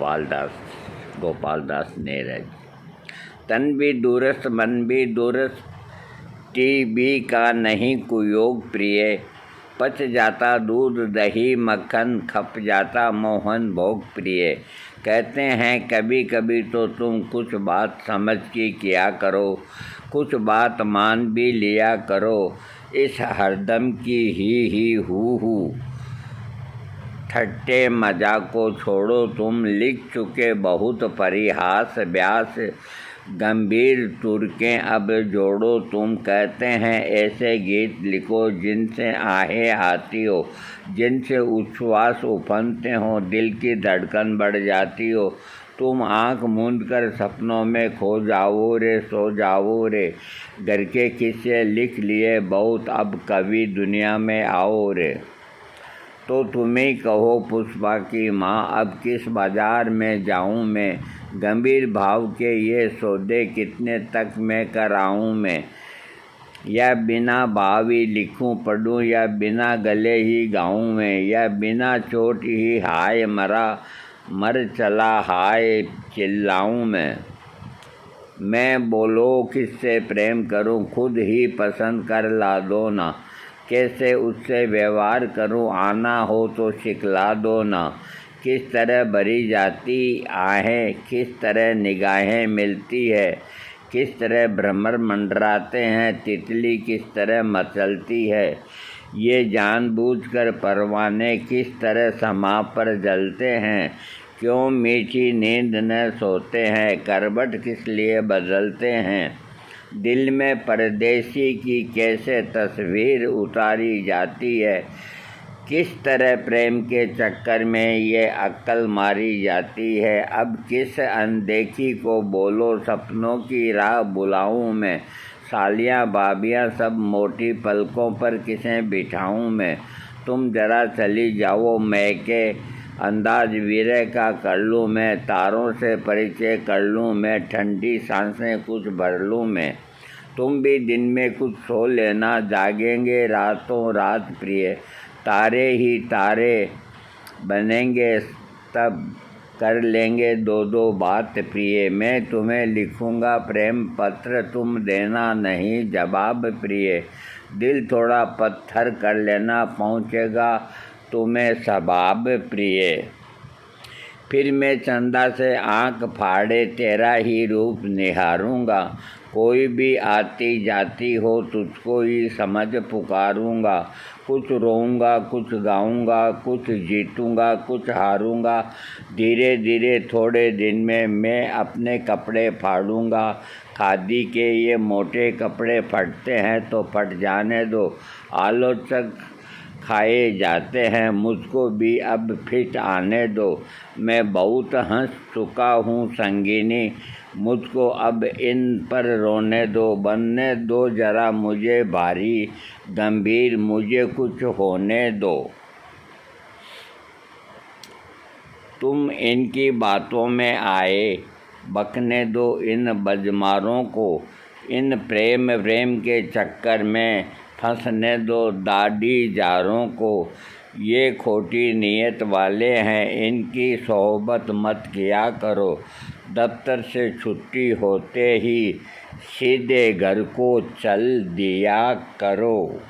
गोपाल दास नीरज। तन भी दूरस्थ मन भी दूरस्थ, टीबी का नहीं कुयोग प्रिय। पच जाता दूध दही मक्खन, खप जाता मोहन भोग प्रिय। कहते हैं कभी कभी तो तुम कुछ बात समझ की किया करो, कुछ बात मान भी लिया करो। इस हरदम की ही हू ठट्टे मजाक को छोड़ो तुम। लिख चुके बहुत परिहास व्यास, गंभीर तुरकें अब जोड़ो तुम। कहते हैं ऐसे गीत लिखो जिनसे आहें आती हो, जिनसे उच्छ्वास उफनते हो, दिल की धड़कन बढ़ जाती हो। तुम आँख मूंद कर सपनों में खो जाओ रे, सो जाओ रे। घर के किस्से लिख लिए बहुत, अब कभी दुनिया में आओ रे। तो तुम ही कहो पुष्पा की माँ, अब किस बाजार में जाऊँ मैं। गंभीर भाव के ये सौदे कितने तक मैं कराऊँ मैं। या बिना भावी लिखूं पढ़ूं, या बिना गले ही गाऊं मैं। या बिना चोट ही हाय मर चला हाय चिल्लाऊं मैं। बोलो किससे प्रेम करूं, खुद ही पसंद कर ला दो ना। कैसे उससे व्यवहार करूं, आना हो तो सिखला दो ना। किस तरह भरी जाती आहें, किस तरह निगाहें मिलती है, किस तरह भ्रमर मंडराते हैं, तितली किस तरह मचलती है। ये जानबूझकर परवाने किस तरह समा पर जलते हैं। क्यों मीठी नींद न सोते हैं, करवट किस लिए बदलते हैं। दिल में परदेसी की कैसे तस्वीर उतारी जाती है। किस तरह प्रेम के चक्कर में ये अक्ल मारी जाती है। अब किस अनदेखी को बोलो, सपनों की राह बुलाऊं मैं। सालियाँ भाभियाँ सब मोटी पलकों पर किसे बिठाऊं मैं। तुम जरा चली जाओ, मैं के अंदाज विरह का कर लूँ मैं। तारों से परिचय कर लूँ मैं, ठंडी सांसें कुछ भर लूँ मैं। तुम भी दिन में कुछ सो लेना, जागेंगे रातों रात प्रिय। तारे ही तारे बनेंगे तब कर लेंगे दो दो बात प्रिय। मैं तुम्हें लिखूंगा प्रेम पत्र, तुम देना नहीं जवाब प्रिय। दिल थोड़ा पत्थर कर लेना, पहुँचेगा तुम्हें सबाब प्रिय। फिर मैं चंदा से आँख फाड़े तेरा ही रूप निहारूंगा। कोई भी आती जाती हो तुझको ही समझ पुकारूंगा। कुछ रोऊंगा कुछ गाऊंगा, कुछ जीतूंगा कुछ हारूंगा। धीरे धीरे थोड़े दिन में मैं अपने कपड़े फाड़ूंगा। खादी के ये मोटे कपड़े फटते हैं तो फट जाने दो। आलोचक खाए जाते हैं, मुझको भी अब फिट आने दो। मैं बहुत हंस चुका हूँ संगीनी, मुझको अब इन पर रोने दो। बनने दो जरा मुझे भारी गंभीर, मुझे कुछ होने दो। तुम इनकी बातों में आए, बकने दो इन बजमारों को। इन प्रेम के चक्कर में फंसने दो दाढ़ी जारों को। ये खोटी नीयत वाले हैं, इनकी सोहबत मत किया करो। दफ्तर से छुट्टी होते ही सीधे घर को चल दिया करो।